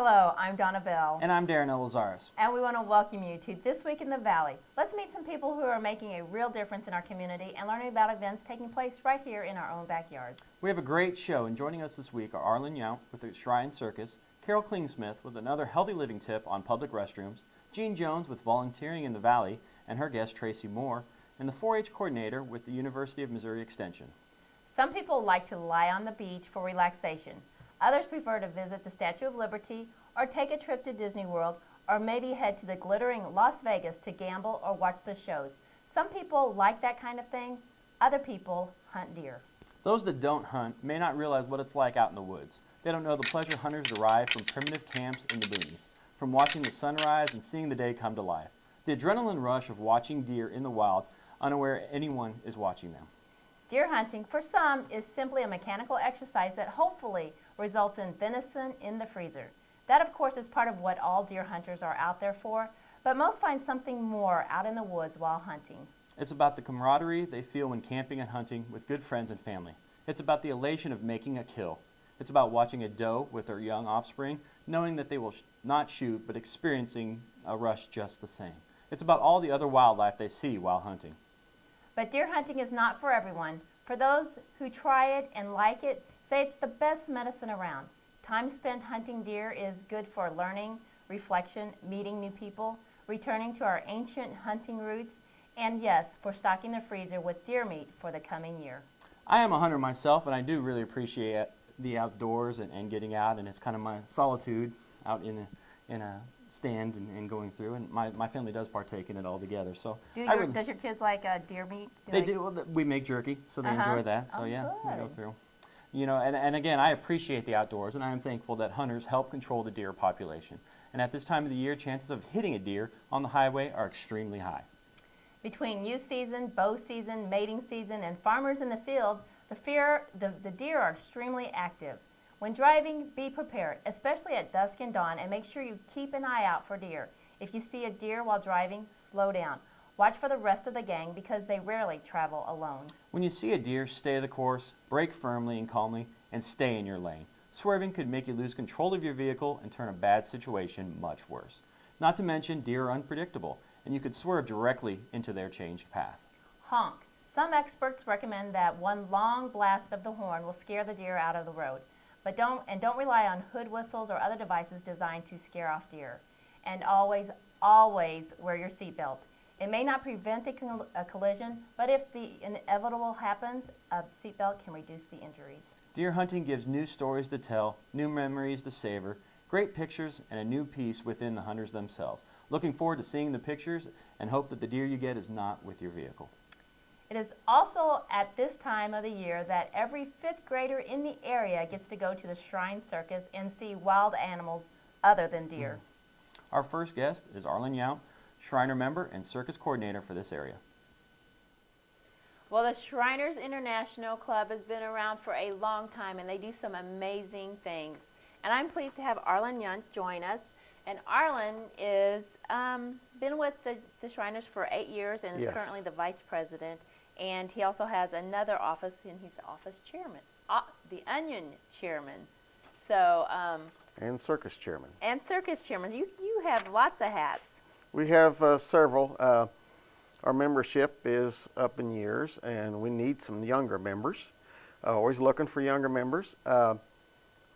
Hello, I'm Donna Bell. And I'm Darren Elizaris. And we want to welcome you to This Week in the Valley. Let's meet some people who are making a real difference in our community and learning about events taking place right here in our own backyards. We have a great show, and joining us this week are Arin Yount with the Shrine Circus, Carol Klingsmith with another healthy living tip on public restrooms, Jean Jones with volunteering in the Valley, and her guest Tracie Moore, and the 4-H coordinator with the University of Missouri Extension. Some people like to lie on the beach for relaxation. Others prefer to visit the Statue of Liberty or take a trip to Disney World or maybe head to the glittering Las Vegas to gamble or watch the shows. Some people like that kind of thing. Other people hunt deer. Those that don't hunt may not realize what it's like out in the woods. They don't know the pleasure hunters derive from primitive camps in the boonies, from watching the sunrise and seeing the day come to life. The adrenaline rush of watching deer in the wild, unaware anyone is watching them. Deer hunting, for some, is simply a mechanical exercise that hopefully results in venison in the freezer. That, of course, is part of what all deer hunters are out there for, but most find something more out in the woods while hunting. It's about the camaraderie they feel when camping and hunting with good friends and family. It's about the elation of making a kill. It's about watching a doe with her young offspring, knowing that they will not shoot, but experiencing a rush just the same. It's about all the other wildlife they see while hunting. But deer hunting is not for everyone. For those who try it and like it, say it's the best medicine around. Time spent hunting deer is good for learning, reflection, meeting new people, returning to our ancient hunting roots, and yes, for stocking the freezer with deer meat for the coming year. I am a hunter myself, and I do really appreciate the outdoors and getting out, and it's kind of my solitude out in a stand and going through, and my family does partake in it all together. So does your kids like deer meat? They do. Well, we make jerky, so they enjoy that. So yeah, we go through. You know, and again, I appreciate the outdoors, and I am thankful that hunters help control the deer population. And at this time of the year, chances of hitting a deer on the highway are extremely high. Between youth season, bow season, mating season, and farmers in the field, the deer are extremely active. When driving, be prepared, especially at dusk and dawn, and make sure you keep an eye out for deer. If you see a deer while driving, slow down. Watch for the rest of the gang because they rarely travel alone. When you see a deer, stay the course, brake firmly and calmly, and stay in your lane. Swerving could make you lose control of your vehicle and turn a bad situation much worse. Not to mention, deer are unpredictable, and you could swerve directly into their changed path. Honk. Some experts recommend that one long blast of the horn will scare the deer out of the road. But don't rely on hood whistles or other devices designed to scare off deer. And always wear your seatbelt. It may not prevent a collision, but if the inevitable happens, a seatbelt can reduce the injuries. Deer hunting gives new stories to tell, new memories to savor, great pictures, and a new peace within the hunters themselves. Looking forward to seeing the pictures and hope that the deer you get is not with your vehicle. It is also at this time of the year that every 5th grader in the area gets to go to the Shrine Circus and see wild animals other than deer. Our first guest is Arin Yount, Shriner member and circus coordinator for this area. Well, the Shriners International Club has been around for a long time, and they do some amazing things. And I'm pleased to have Arin Yount join us. And Arin is been with the Shriners for 8 years and is currently the vice president. And he also has another office, and he's the office chairman, the Onion chairman. So and circus chairman. And circus chairman. You have lots of hats. We have several. Our membership is up in years, and we need some younger members. Always looking for younger members.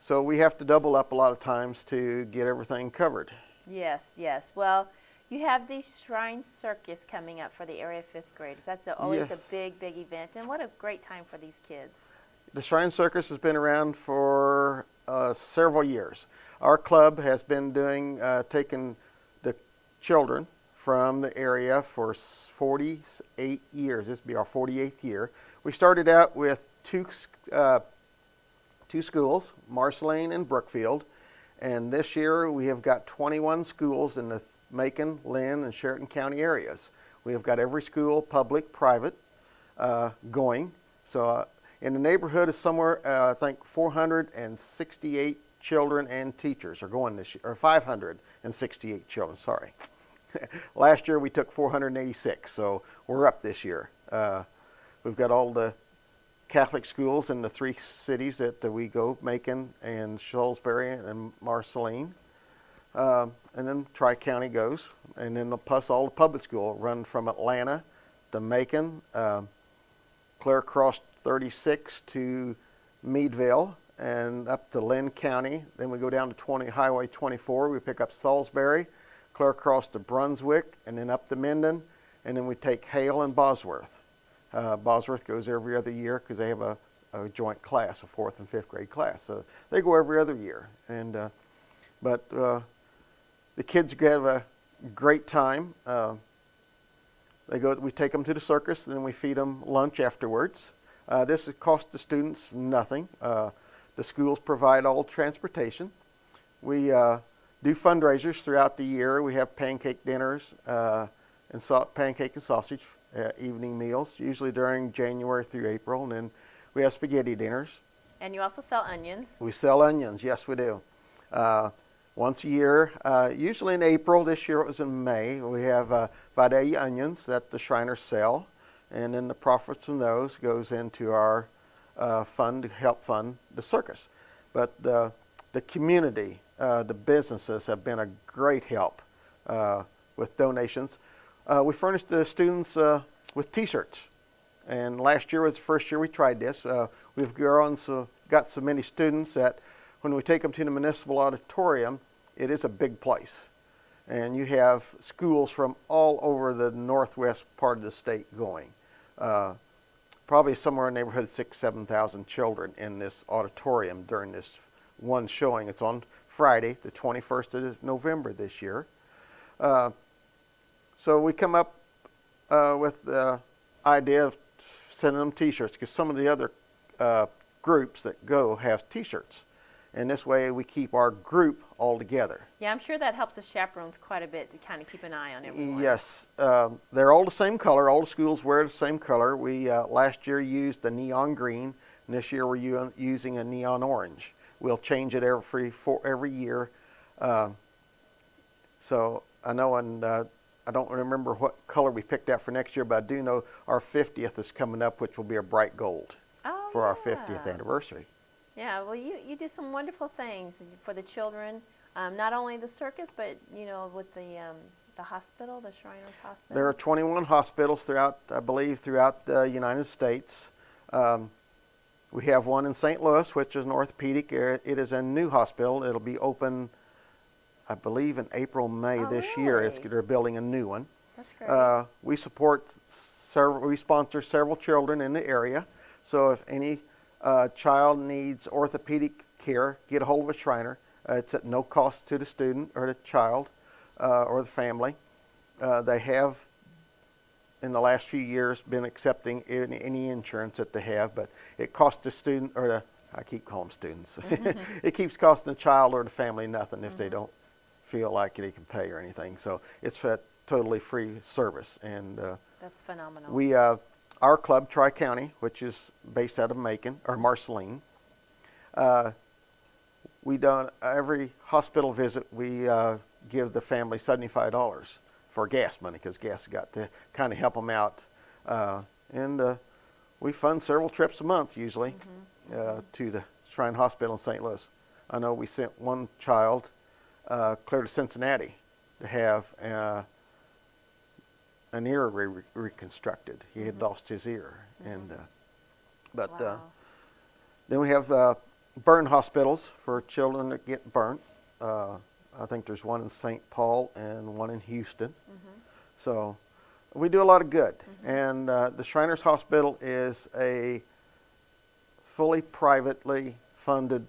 So we have to double up a lot of times to get everything covered. Yes, yes. Well, you have the Shrine Circus coming up for the area 5th graders. That's always a big, big event, and what a great time for these kids. The Shrine Circus has been around for several years. Our club has been taking the children from the area for 48 years. This will be our 48th year. We started out with two schools, Marceline and Brookfield, and this year we have got 21 schools in the Macon, Lynn, and Sheraton County areas. We have got every school, public, private, going. So in the neighborhood is somewhere, I think 468 children and teachers are going this year, or 568 children, sorry. Last year we took 486, so we're up this year. We've got all the Catholic schools in the 3 cities that we go, Macon and Salisbury and Marceline. And then Tri-County goes, and then plus all the public school run from Atlanta to Macon, clear across 36 to Meadville, and up to Lynn County. Then we go down to Highway 24. We pick up Salisbury, clear across to Brunswick, and then up to Minden, and then we take Hale and Bosworth. Bosworth goes every other year because they have a joint class, a 4th and 5th grade class. So they go every other year. And but the kids have a great time. We take them to the circus, and then we feed them lunch afterwards. This costs the students nothing. The schools provide all transportation. We do fundraisers throughout the year. We have pancake dinners and pancake and sausage evening meals, usually during January through April, and then we have spaghetti dinners. And you also sell onions. We sell onions, yes we do. Once a year, usually in April. This year it was in May. We have Vidalia onions that the Shriners sell, and then the profits from those goes into our fund to help fund the circus. But the community, the businesses have been a great help with donations. We furnished the students with t-shirts, and last year was the first year we tried this. We've got so many students that when we take them to the municipal auditorium, it is a big place. And you have schools from all over the northwest part of the state going. Probably somewhere in the neighborhood of 6,000 to 7,000 children in this auditorium during this one showing. It's on Friday, the 21st of November this year. So we come up with the idea of sending them t-shirts, because some of the other groups that go have t-shirts. And this way we keep our group all together. Yeah, I'm sure that helps the chaperones quite a bit to kind of keep an eye on everyone. Yes, they're all the same color. All the schools wear the same color. We last year used the neon green, and this year we're using a neon orange. We'll change it every year. So I know, and I don't remember what color we picked out for next year, but I do know our 50th is coming up, which will be a bright gold for our 50th anniversary. Yeah, well, you do some wonderful things for the children, not only the circus, but, you know, with the hospital, the Shriners Hospital. There are 21 hospitals throughout, I believe, throughout the United States. We have one in St. Louis, which is an orthopedic. It is a new hospital. It'll be open, I believe, in April, May this year. They're building a new one. That's great. We sponsor several children in the area. So if any child needs orthopedic care, get a hold of a Shriner. It's at no cost to the student or the child or the family. They have, in the last few years, been accepting any insurance that they have, but it costs the student, or I keep calling them students, it keeps costing the child or the family nothing if they don't feel like they can pay or anything. So it's a totally free service. And that's phenomenal. We our club, Tri-County, which is based out of Macon, or Marceline, we done every hospital visit, we give the family $75 for gas money, because gas has got to kind of help them out. And we fund several trips a month, usually, to the Shrine Hospital in St. Louis. I know we sent one child clear to Cincinnati to have an ear reconstructed. He had lost his ear, and then we have burn hospitals for children that get burnt. I think there's one in St. Paul and one in Houston. So we do a lot of good. And the Shriners Hospital is a fully privately funded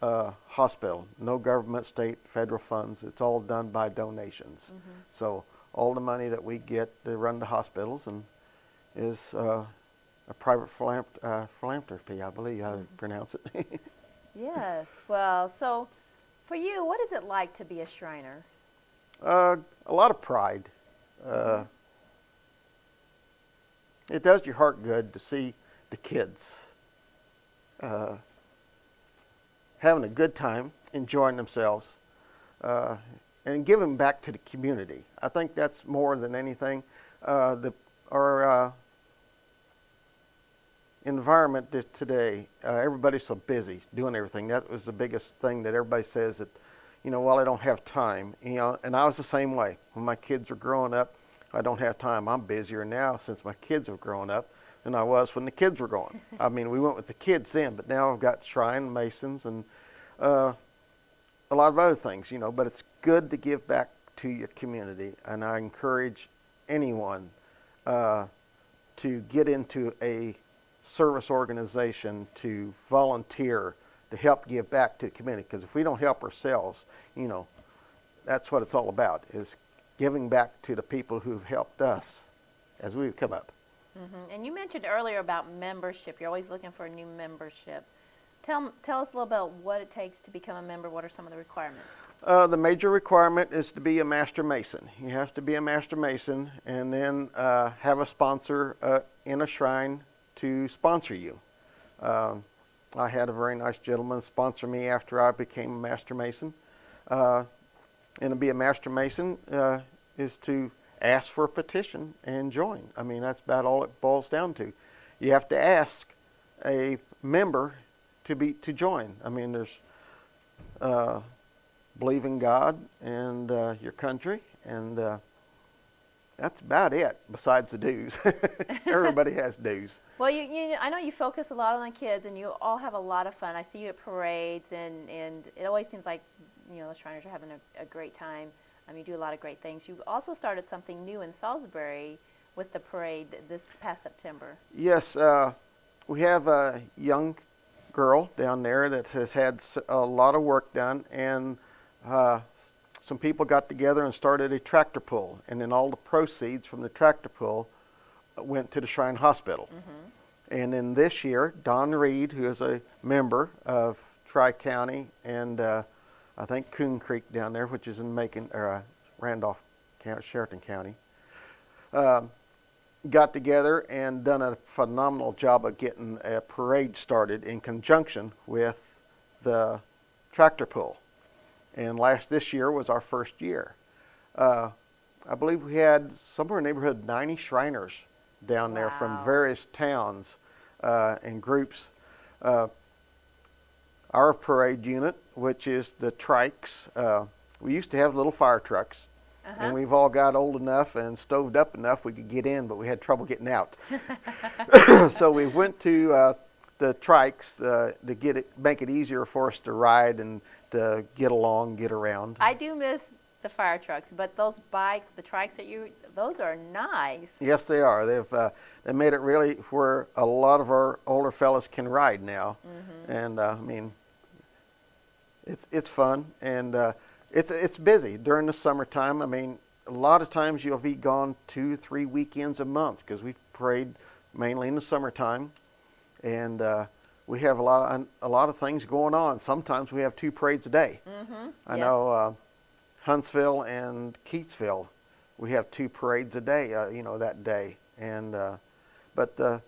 hospital. No government, state, federal funds. It's all done by donations. So all the money that we get to run the hospitals and is a private philanthropy, I believe how to pronounce it. Yes. Well, so for you, what is it like to be a Shriner? A lot of pride. It does your heart good to see the kids having a good time, enjoying themselves, and giving back to the community. I think that's more than anything. Our environment today, everybody's so busy doing everything. That was the biggest thing that everybody says, that well, I don't have time, and I was the same way. When my kids were growing up, I don't have time. I'm busier now since my kids have grown up than I was when the kids were going. I mean, we went with the kids then, but now I've got Shrine, Masons, and a lot of other things, but it's good to give back to your community, and I encourage anyone to get into a service organization, to volunteer, to help give back to the community, because if we don't help ourselves, that's what it's all about, is giving back to the people who've helped us as we've come up. And you mentioned earlier about membership. You're always looking for a new membership. Tell us a little about what it takes to become a member. What are some of the requirements? The major requirement is to be a Master Mason. You have to be a Master Mason, and then have a sponsor in a shrine to sponsor you. I had a very nice gentleman sponsor me after I became a Master Mason. And to be a Master Mason is to ask for a petition and join. I mean, that's about all it boils down to. You have to ask a member to join. I mean, there's believe in God and your country, and that's about it, besides the dues. Everybody has dues. Well, I know you focus a lot on the kids, and you all have a lot of fun. I see you at parades, and it always seems like the Shriners are having a great time. You do a lot of great things. You also started something new in Salisbury with the parade this past September. Yes, we have a young girl down there that has had a lot of work done, and some people got together and started a tractor pull, and then all the proceeds from the tractor pull went to the Shrine Hospital. And then this year, Don Reed, who is a member of Tri-County and I think Coon Creek down there, which is in Macon, or Randolph County, Sheraton County, got together and done a phenomenal job of getting a parade started in conjunction with the tractor pull. And this year was our first year. I believe we had somewhere in the neighborhood of 90 Shriners down there from various towns and groups. Our parade unit, which is the trikes, we used to have little fire trucks, and we've all got old enough and stoved up enough we could get in, but we had trouble getting out. So we went to the trikes to make it easier for us to ride and to get along, get around. I do miss the fire trucks, but those bikes, the trikes those are nice. Yes, they are. They made it really where a lot of our older fellas can ride now, and I mean, it's fun, and it's busy during the summertime. I mean, a lot of times you'll be gone 2-3 weekends a month because we parade mainly in the summertime, and we have a lot of things going on. Sometimes we have 2 parades a day. I know Huntsville and Keatsville, we have 2 parades a day. That day, and but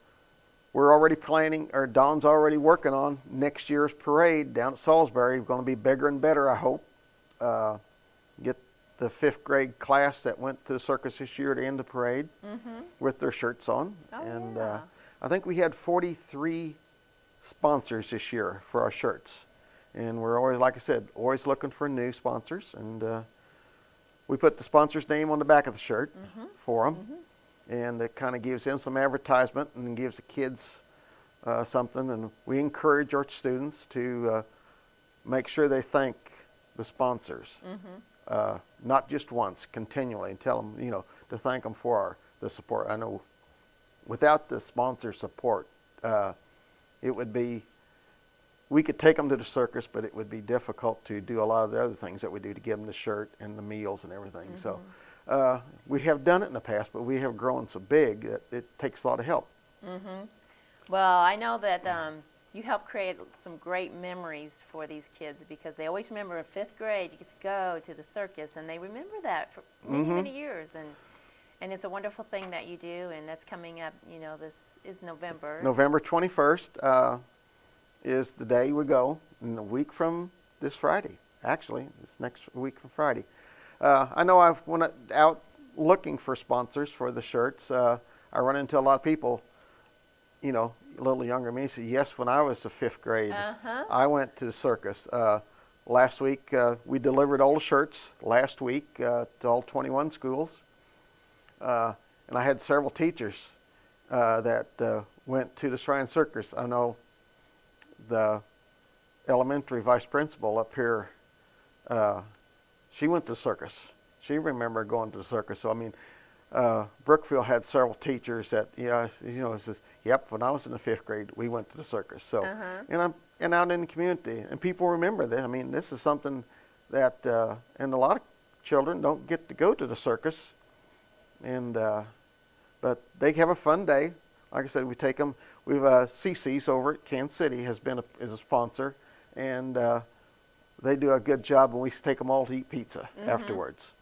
we're already planning, or Don's already working on next year's parade down at Salisbury. We're going to be bigger and better, I hope. Get the 5th grade class that went to the circus this year to end the parade with their shirts on. I think we had 43 sponsors this year for our shirts. And we're always, like I said, always looking for new sponsors. And we put the sponsor's name on the back of the shirt for them. And it kind of gives them some advertisement and gives the kids something. And we encourage our students to make sure they thank the sponsors, not just once, continually, and tell them, to thank them for the support. I know without the sponsor support, it would be, we could take them to the circus, but it would be difficult to do a lot of the other things that we do to give them the shirt and the meals and everything. So we have done it in the past, but we have grown so big that it takes a lot of help. Well, I know that you help create some great memories for these kids, because they always remember in 5th grade you get to go to the circus, and they remember that for many years. And it's a wonderful thing that you do, and that's coming up, this is November. November 21st is the day we go, and a week from this Friday, actually. It's next week from Friday. I know I went out looking for sponsors for the shirts. I run into a lot of people, a little younger than me, say, yes, when I was the 5th grade, I went to the circus. Last week, we delivered all the shirts last week to all 21 schools. And I had several teachers that went to the Shrine Circus. I know the elementary vice principal up here, she went to the circus. She remembered going to the circus. So, I mean, Brookfield had several teachers that, says, yep, when I was in the 5th grade, we went to the circus. So, and out in the community, and people remember this. I mean, this is something that, and a lot of children don't get to go to the circus, and but they have a fun day. Like I said, we take them. We've CC's over at Kansas City is a sponsor, and they do a good job. And we take them all to eat pizza afterwards.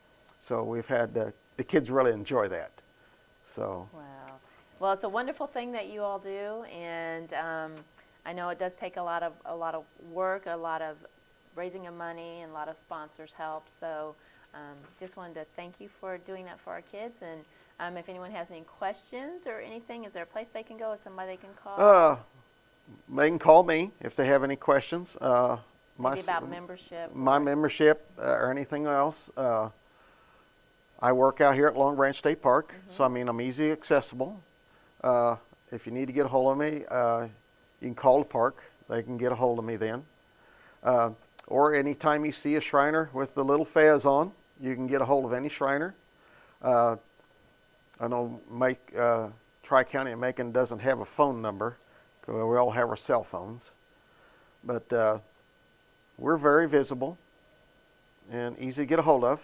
So we've had the kids really enjoy that. So. Wow. Well, it's a wonderful thing that you all do, and I know it does take a lot of work, a lot of raising of money, and a lot of sponsors' help. So just wanted to thank you for doing that for our kids. And if anyone has any questions or anything, is there a place they can go or somebody they can call? They can call me if they have any questions. Maybe about membership. My membership or anything else. I work out here at Long Branch State Park, so I mean I'm easy accessible. If you need to get a hold of me, you can call the park. They can get a hold of me then. Or anytime you see a Shriner with the little fez on, you can get a hold of any Shriner. I know Tri-County and Macon doesn't have a phone number, because we all have our cell phones. But we're very visible and easy to get a hold of.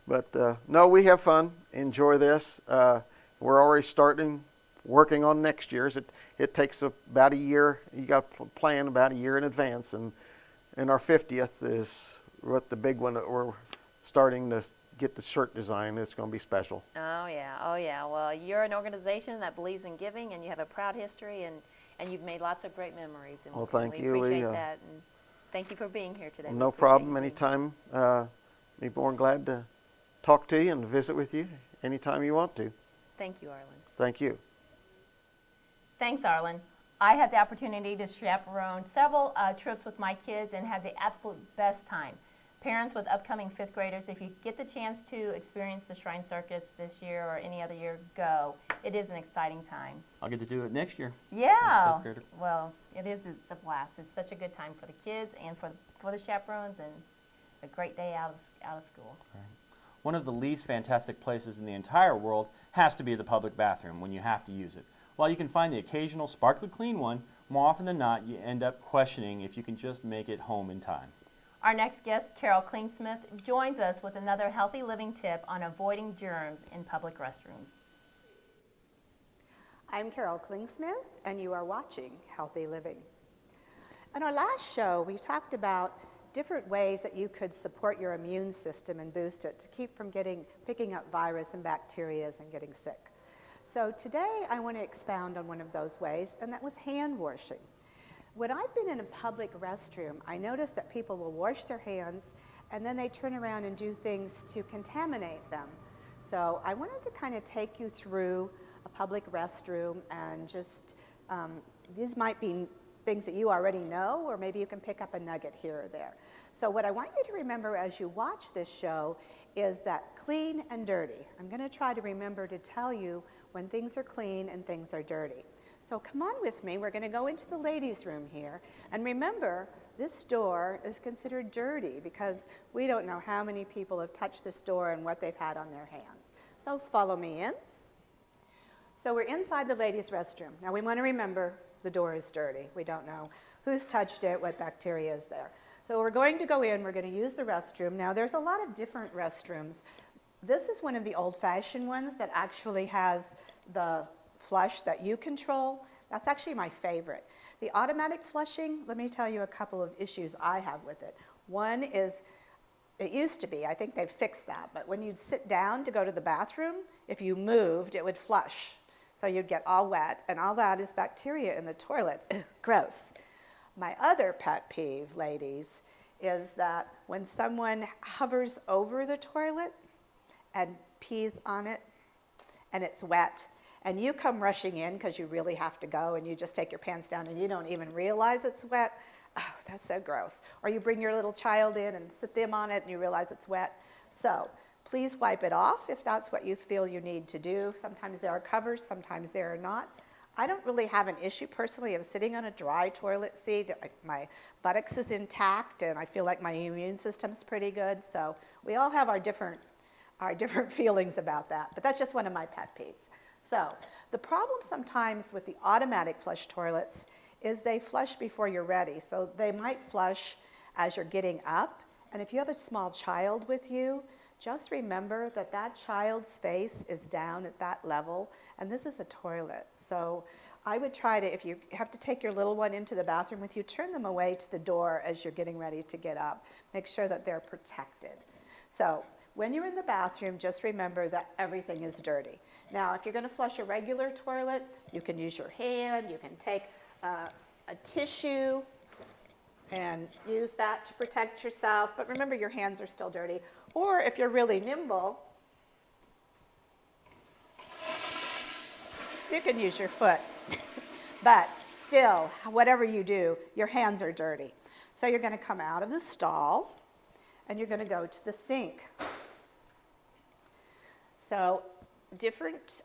But no, we have fun, enjoy this. We're already working on next year's. It takes about a year. You got to plan about a year in advance, and our 50th is what the big one that we're starting to get the shirt design. It's going to be special. Oh yeah. Well, you're an organization that believes in giving, and you have a proud history, and you've made lots of great memories. And well, thank you. We appreciate that, and thank you for being here today. No problem. Anytime. Be more than glad to talk to you and visit with you anytime you want to. Thank you, Arlen. Thank you. Thanks, Arlen. I had the opportunity to chaperone several trips with my kids and had the absolute best time. Parents with upcoming 5th graders, if you get the chance to experience the Shrine Circus this year or any other year, go. It is an exciting time. I'll get to do it next year. Yeah. 5th grader. Well, it's a blast. It's such a good time for the kids and for the chaperones, and a great day out of school. Right. One of the least fantastic places in the entire world has to be the public bathroom when you have to use it. While you can find the occasional sparkly clean one, more often than not, you end up questioning if you can just make it home in time. Our next guest, Carol Klingsmith, joins us with another healthy living tip on avoiding germs in public restrooms. I'm Carol Klingsmith, and you are watching Healthy Living. In our last show, we talked about different ways that you could support your immune system and boost it to keep from picking up virus and bacteria and getting sick. So today I want to expound on one of those ways, and that was hand washing. When I've been in a public restroom, I notice that people will wash their hands and then they turn around and do things to contaminate them. So I wanted to kind of take you through a public restroom and just, these might be things that you already know, or maybe you can pick up a nugget here or there. So what I want you to remember as you watch this show is that clean and dirty. I'm going to try to remember to tell you when things are clean and things are dirty. So come on with me. We're going to go into the ladies' room here. And remember, this door is considered dirty because we don't know how many people have touched this door and what they've had on their hands. So follow me in. So we're inside the ladies' restroom. Now we want to remember the door is dirty. We don't know who's touched it, what bacteria is there. So we're going to go in. We're going to use the restroom. Now there's a lot of different restrooms. This is one of the old-fashioned ones that actually has the flush that you control. That's actually my favorite. The automatic flushing, let me tell you a couple of issues I have with it. One is, it used to be, I think they've fixed that, but when you'd sit down to go to the bathroom, if you moved, it would flush. So you'd get all wet, and all that is bacteria in the toilet. Gross. My other pet peeve, ladies, is that when someone hovers over the toilet and pees on it, and it's wet, and you come rushing in because you really have to go, and you just take your pants down and you don't even realize it's wet, oh, that's so gross. Or you bring your little child in and sit them on it and you realize it's wet. So please wipe it off if that's what you feel you need to do. Sometimes there are covers, sometimes there are not. I don't really have an issue personally of sitting on a dry toilet seat. My buttocks is intact and I feel like my immune system's pretty good. So we all have our different feelings about that, but that's just one of my pet peeves. So the problem sometimes with the automatic flush toilets is they flush before you're ready. So they might flush as you're getting up. And if you have a small child with you, just remember that that child's face is down at that level, and this is a toilet. So I would try to, if you have to take your little one into the bathroom with you, turn them away to the door as you're getting ready to get up. Make sure that they're protected. So when you're in the bathroom, just remember that everything is dirty. Now, if you're going to flush a regular toilet, you can use your hand, you can take a tissue and use that to protect yourself, but remember your hands are still dirty. Or if you're really nimble, you can use your foot. But still, whatever you do, your hands are dirty. So you're going to come out of the stall and you're going to go to the sink. So different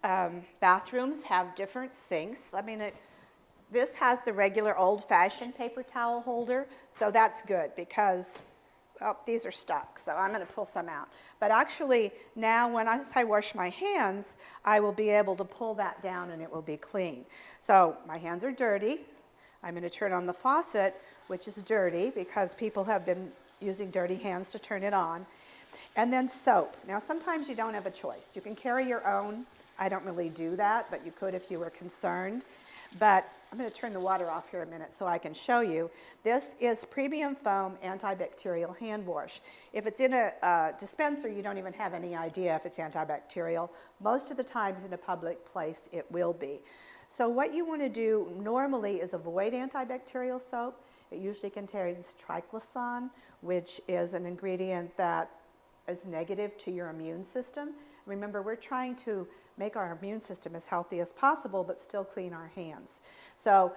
bathrooms have different sinks. I mean, this has the regular old-fashioned paper towel holder, so that's good because, well, these are stuck, so I'm going to pull some out. But actually, now when I wash my hands, I will be able to pull that down and it will be clean. So my hands are dirty. I'm going to turn on the faucet, which is dirty because people have been using dirty hands to turn it on. And then soap. Now, sometimes you don't have a choice. You can carry your own. I don't really do that, but you could if you were concerned. But I'm going to turn the water off here a minute so I can show you. This is premium foam antibacterial hand wash. If it's in a dispenser, you don't even have any idea if it's antibacterial. Most of the times in a public place, it will be. So what you want to do normally is avoid antibacterial soap. It usually contains triclosan, which is an ingredient that is negative to your immune system. Remember, we're trying to make our immune system as healthy as possible, but still clean our hands. So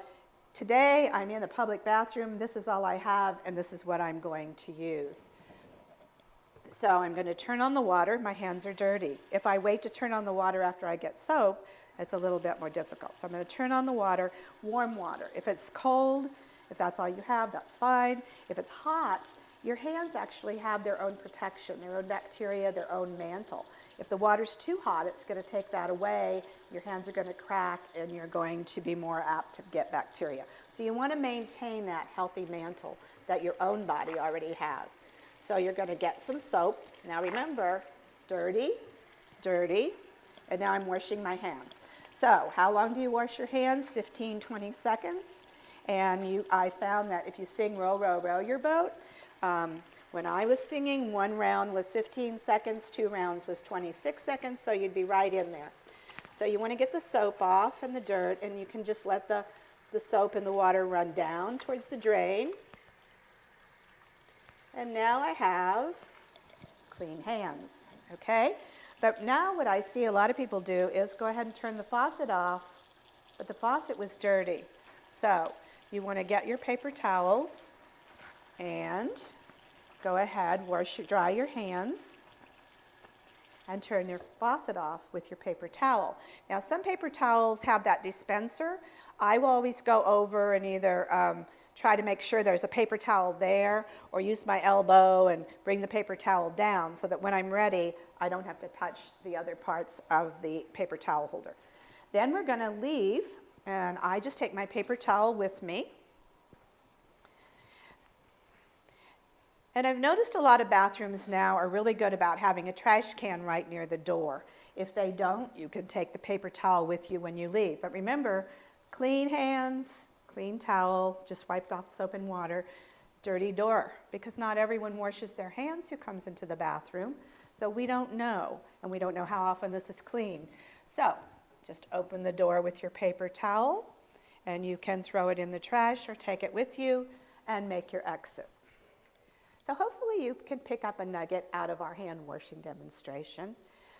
today I'm in a public bathroom. This is all I have, and this is what I'm going to use. So I'm going to turn on the water. My hands are dirty. If I wait to turn on the water after I get soap, it's a little bit more difficult. So I'm going to turn on the water, warm water. If it's cold, if that's all you have, that's fine. If it's hot, your hands actually have their own protection, their own bacteria, their own mantle. If the water's too hot, it's going to take that away. Your hands are going to crack, and you're going to be more apt to get bacteria. So you want to maintain that healthy mantle that your own body already has. So you're going to get some soap. Now remember, dirty, dirty, and now I'm washing my hands. So how long do you wash your hands? 15, 20 seconds. And I found that if you sing Row, Row, Row Your Boat, when I was singing, 1 round was 15 seconds, 2 rounds was 26 seconds, so you'd be right in there. So you want to get the soap off and the dirt, and you can just let the soap and the water run down towards the drain. And now I have clean hands, okay? But now what I see a lot of people do is go ahead and turn the faucet off, but the faucet was dirty. So you want to get your paper towels and go ahead, dry your hands, and turn your faucet off with your paper towel. Now, some paper towels have that dispenser. I will always go over and either try to make sure there's a paper towel there or use my elbow and bring the paper towel down so that when I'm ready, I don't have to touch the other parts of the paper towel holder. Then we're going to leave, and I just take my paper towel with me. And I've noticed a lot of bathrooms now are really good about having a trash can right near the door. If they don't, you can take the paper towel with you when you leave. But remember, clean hands, clean towel, just wiped off soap and water, dirty door. Because not everyone washes their hands who comes into the bathroom. So we don't know, and we don't know how often this is clean. So just open the door with your paper towel, and you can throw it in the trash or take it with you and make your exit. So hopefully you can pick up a nugget out of our hand washing demonstration.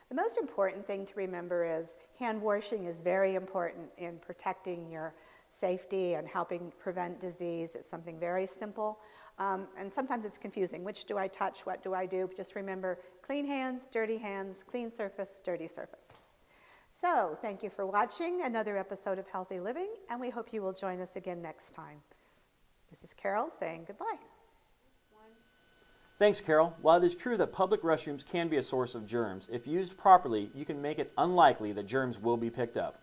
The most important thing to remember is hand washing is very important in protecting your safety and helping prevent disease. It's something very simple, and sometimes it's confusing. Which do I touch? What do I do? Just remember, clean hands, clean surface, dirty surface. So thank you for watching another episode of Healthy Living, and we hope you will join us again next time. This is Carol saying goodbye. Thanks, Carol. While it is true that public restrooms can be a source of germs, if used properly, you can make it unlikely that germs will be picked up.